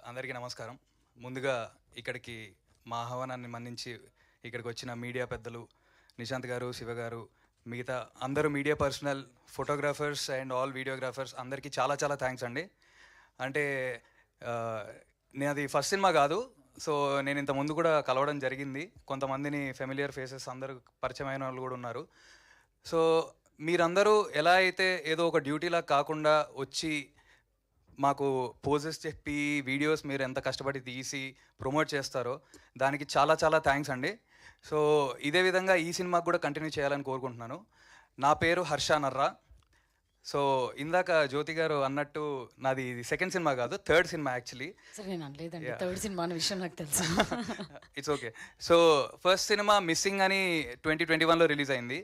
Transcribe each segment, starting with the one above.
అందరికీ నమస్కారం. ముందుగా ఇక్కడికి మా ఆహ్వానాన్ని మన్నించి ఇక్కడికి వచ్చిన మీడియా పెద్దలు నిశాంత్ గారు, శివ గారు, మిగతా అందరూ media personal, photographers and all videographers అందరికీ చాలా చాలా థ్యాంక్స్ అండి. అంటే నాది ఫస్ట్ సినిమా కాదు. సో నేను ఇంత ముందు కూడా కలవడం జరిగింది. కొంతమందిని ఫెమిలియర్ ఫేసెస్ అందరూ పరిచయమైన వాళ్ళు కూడా ఉన్నారు. సో మీరందరూ ఎలా అయితే ఏదో ఒక డ్యూటీలా కాకుండా వచ్చి మాకు పోజెస్ చెప్పి వీడియోస్ మీరు ఎంత కష్టపడి తీసి ప్రమోట్ చేస్తారో దానికి చాలా చాలా థ్యాంక్స్ అండి. సో ఇదే విధంగా ఈ సినిమాకి కూడా కంటిన్యూ చేయాలని కోరుకుంటున్నాను. నా పేరు హర్ష నర్రా. సో ఇందాక జ్యోతి గారు అన్నట్టు నాది ఇది సెకండ్ సినిమా కాదు, third cinema actually. Third cinema అనే విషయం నాకు తెలుసు. It's okay. So first cinema missing అని 2021లో రిలీజ్ అయింది.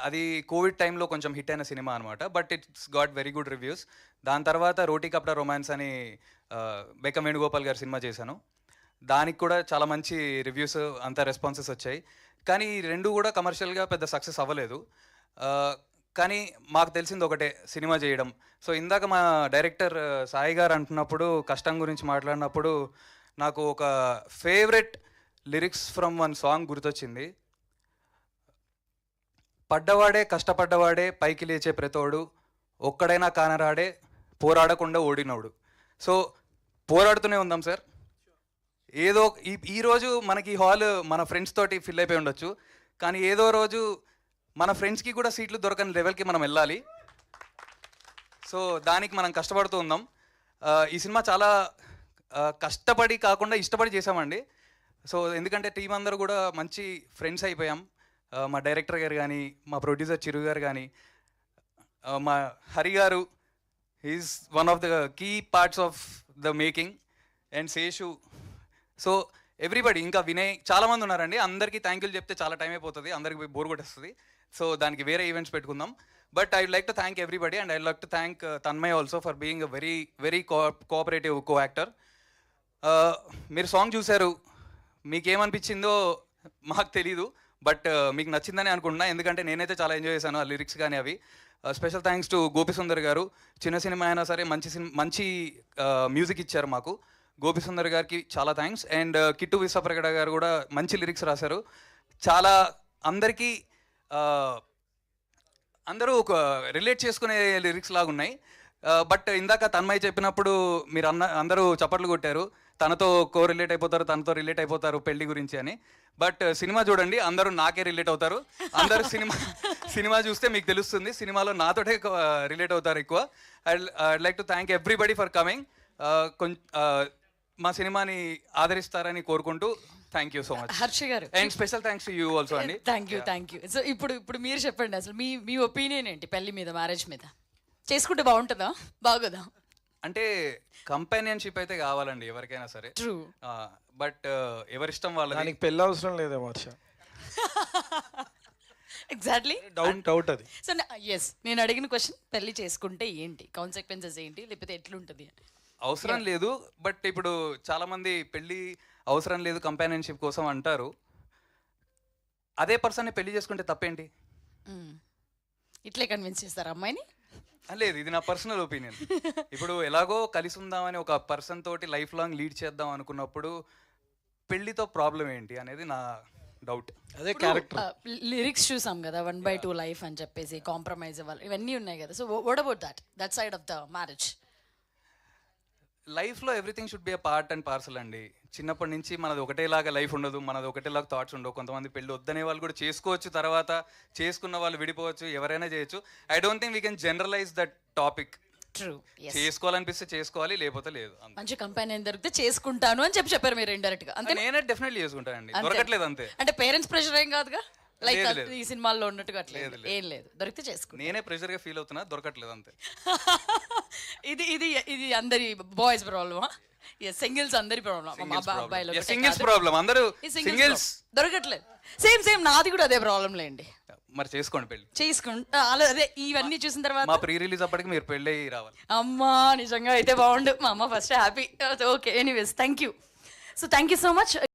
అది కోవిడ్ టైంలో కొంచెం హిట్ అయిన సినిమా అనమాట. But it's got very good reviews. దాని తర్వాత రోటీ కప్డా రొమాన్స్ అని బెక్కం వేణుగోపాల్ గారి సినిమా చేశాను. దానికి కూడా చాలా మంచి రివ్యూస్ అంత రెస్పాన్సెస్ వచ్చాయి. కానీ ఈ రెండు కూడా కమర్షియల్గా పెద్ద సక్సెస్ అవ్వలేదు. కానీ మాకు తెలిసింది ఒకటే, సినిమా చేయడం. సో ఇందాక మా డైరెక్టర్ సాయి గారు అంటున్నప్పుడు కష్టం గురించి మాట్లాడినప్పుడు నాకు ఒక favourite lyrics from one song గుర్తొచ్చింది. పడ్డవాడే కష్టపడ్డవాడే పైకి లేచే ప్రతోడు, ఒక్కడైనా కానరాడే పోరాడకుండా ఓడినోడు. సో పోరాడుతూనే ఉందాం సార్. ఏదో ఈరోజు మనకి హాల్ మన ఫ్రెండ్స్ తోటి ఫిల్ అయిపోయి ఉండొచ్చు, కానీ ఏదో రోజు మన ఫ్రెండ్స్కి కూడా సీట్లు దొరకని లెవెల్కి మనం వెళ్ళాలి. సో దానికి మనం కష్టపడుతూ ఉందాం. ఈ సినిమా చాలా కష్టపడి కాకుండా ఇష్టపడి చేసామండి. సో ఎందుకంటే టీం అందరూ కూడా మంచి ఫ్రెండ్స్ అయిపోయాం. మా డైరెక్టర్ గారు కానీ, మా ప్రొడ్యూసర్ చిరు గారు కానీ, మా Hari garu is one of the key parts of the making, and Seshu. So everybody, ఇంకా వినయ్, చాలామంది ఉన్నారండి. అందరికీ థ్యాంక్ యూలు చెప్తే చాలా టైం అయిపోతుంది, అందరికి బోర్ కొట్టేస్తుంది. సో దానికి వేరే ఈవెంట్స్ పెట్టుకుందాం. But I would like to thank everybody, and I would like to thank Tanmay also for being a very very cooperative co actor. మీరు సాంగ్ చూశారు, మీకేమనిపించిందో మాకు తెలీదు, బట్ మీకు నచ్చిందని అనుకుంటున్నా. ఎందుకంటే నేనైతే చాలా ఎంజాయ్ చేశాను ఆ లిరిక్స్ కానీ అవి. స్పెషల్ థ్యాంక్స్ టు గోపిసుందర్ గారు. చిన్న సినిమా అయినా సరే మంచి మ్యూజిక్ ఇచ్చారు మాకు. గోపిసుందర్ గారికి చాలా థ్యాంక్స్. అండ్ కిట్టు విశ్వప్రగడ గారు కూడా మంచి లిరిక్స్ రాశారు. చాలా అందరికీ అందరూ ఒక రిలేట్ చేసుకునే లిరిక్స్ లాగా ఉన్నాయి. బట్ ఇందాక తన్మయ్ చెప్పినప్పుడు మీరు అందరూ చప్పట్లు కొట్టారు, తనతో రిలేట్ అయిపోతారు పెళ్లి గురించి అని. బట్ సినిమా చూడండి, అందరూ నాకే రిలేట్ అవుతారు. అందరూ సినిమా చూస్తే మీకు తెలుస్తుంది, సినిమాలో నాతోటే రిలేట్ అవుతారు ఎక్కువ. I'd like to thank everybody for coming. మా సినిమాని ఆదరిస్తారని కోరుకుంటూ thank you so much. Harsha గారు, and special thanks to you also అండి. Thank you. సో ఇప్పుడు మీరు చెప్పండి, అసలు మీ ఒపీనియన్ ఏంటి పెళ్లి మీద, మ్యారేజ్ మీద? చేసుకుంటే బాగుంటుందా, బాగోదా? అంటే కంపానియన్షిప్ అయితే కావాలండి ఎవరికైనా సరే. ట్రూ. బట్ ఎవరిష్టం వాళ్ళది. పెళ్ళి అవసరం లేదే వర్ష. ఎగ్జాక్ట్లీ డౌట్ అది. సో ఎస్, నేను అడిగిన క్వశ్చన్, పెళ్లి చేసుకుంటే ఏంటి కాన్సిక్వెన్సెస్ ఏంటి, లేకపోతే ఎట్లుంటుంది? అవసరం లేదు. బట్ ఇప్పుడు చాలా మంది పెళ్లి అవసరం లేదు కంపానియన్షిప్ కోసం అంటారు. అదే పర్సన్ని పెళ్లి చేసుకుంటే తప్పేంటి? ఇట్లే కన్విన్స్ చేస్తారు అమ్మాయిని? లేదు, ఇది నా పర్సనల్ ఒపీనియన్. ఇప్పుడు ఎలాగో కలిసి ఉందామని ఒక పర్సన్ తోటి లైఫ్ లాంగ్ లీడ్ చేద్దాం అనుకున్నప్పుడు పెళ్లితో ప్రాబ్లం ఏంటి అనేది నా డౌట్. అదే క్యారెక్టర్. లిరిక్స్ చూసాం కదా, 1/2 లైఫ్ అని చెప్పేసి, కాంప్రమైజ్ అవ్వాలి, ఇవన్నీ ఉన్నాయి కదా. So what about that side of the marriage? లైఫ్లో everything should be a part and parcel అండి. చిన్నప్పటి నుంచి మనది ఒకటేలాగా లైఫ్ ఉండదు, మనది ఒకటేలాగా థాట్స్ ఉండవు. కొంతమంది పెళ్ళి వద్దనే వాళ్ళు కూడా చేసుకోవచ్చు, తర్వాత చేసుకున్న వాళ్ళు విడిపోవచ్చు, ఎవరైనా చేయొచ్చు. I don't think we can generalise that topic. True. చేసుకోవాలనిపిస్తే చేసుకోవాలి, లేకపోతే లేదు. మంచి కంపెనీ దొరికితే చేసుకుంటాను అని చెప్పారు మీరు ఇండైరెక్ట్ గా. అంతే, నేనే డెఫినెట్లీ చేసుకుంటానండి, దొరకట్లేదు అంతే. అంటే పేరెంట్స్ ప్రెషర్ ఏం కాదుగా, లైక్ ఈ సినిమాల్లో ఉన్నట్టుగా అట్లా ఏం లేదు, దొరికితే చేసుకుంటా. నేనే ప్రెషర్ గా ఫీల్ అవుతున్నా, దొరకట్లేదు అంతే. ఇది ఇది ఇది అందరి బాయ్స్ ప్రాబ్లమా? సింగిల్స్ అందరి ప్రాబ్లం. సింగిల్స్ ప్రాబ్లం, అందరూ సింగిల్స్ దొరకట్లేదు. సేమ్ నాది కూడా అదే ప్రాబ్లం లేండి. మరి చేసుకోండి పెళ్లి, చేసుకుంటా. అదే ఇవన్నీ చూసిన తర్వాత మా ప్రీ రిలీజ్ అప్పటికి మీరు పెళ్ళి రావాలి. అమ్మా నిజంగా అయితే బాగుండు, మా అమ్మ first happy. Okay, anyways thank you. So thank you so much.